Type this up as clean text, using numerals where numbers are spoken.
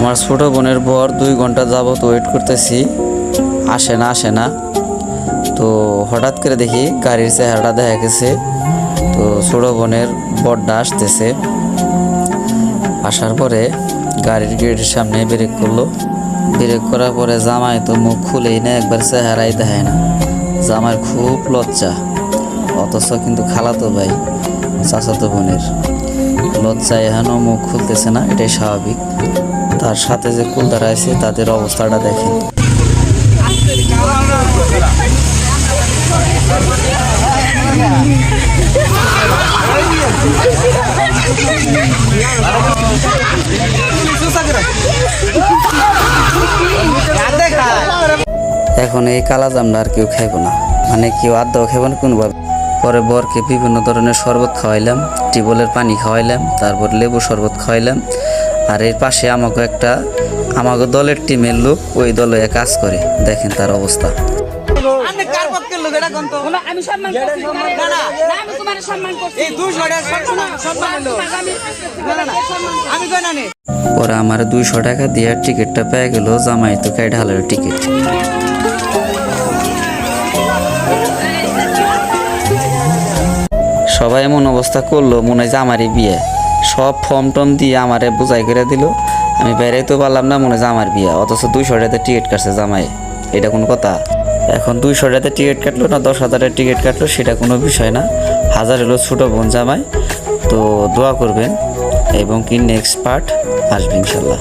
আমার ছোট বোনের বর 2 ঘন্টা যাবত ওয়েট করতেছি, আসে না। তো হঠাৎ করে দেখি গাড়ির চেহারাটা দেখা গেছে। তো ছোট বোনের বরটা আসতেছে, আসার পরে গাড়ির গেটের সামনে ব্রেক করলো। ব্রেক করার পরে জামাই তো মুখ খুলেই না, একবার চেহারাই দেখায় না। জামাইয়ের খুব লজ্জা, অথচ কিন্তু খালাতো ভাই চাচাতো বোনের লজ্জায় এখনও মুখ খুলতেছে না, এটাই স্বাভাবিক। তার সাথে যে কুলদারা আছে তাদের অবস্থাটা দেখেন। এখন এই কালা জামটা আর কেউ খাইব না, মানে কেউ আড্ডাও খাইব না কোনোভাবে। পরে বরকে বিভিন্ন ধরনের শরবত খাওয়াইলাম, টিউবওয়েলের পানি খাওয়াইলাম, তারপর লেবু শরবত খাওয়াইলাম। আর এর পাশে আমাকে দলের টিমের লোক ওই দলে কাজ করে, দেখেন তার অবস্থা। পরে আমার 200 টাকা দিয়ে টিকিটটা পেয়ে গেল, জামাই তো কাইড হালের টিকিট। সবাই এমন অবস্থা করলো মনে হয় যে আমারই বিয়ে। সব ফর্ম টম দিয়ে আমারে বোঝাই করে দিল, আমি বেরাইতে পারলাম না, মনে হয় যে আমার বিয়ে। অথচ 200 টাকাতে টিকিট কাটছে জামাই, এটা কোনো কথা? এখন 200 টাকাতে টিকিট কাটলো না 10,000-এর টিকিট কাটলো, সেটা কোনো বিষয় না। হাজার হলো ছোটো বোন জামাই। তো দোয়া করবেন এবং কি নেক্সট পার্ট আসবে ইনশাল্লাহ।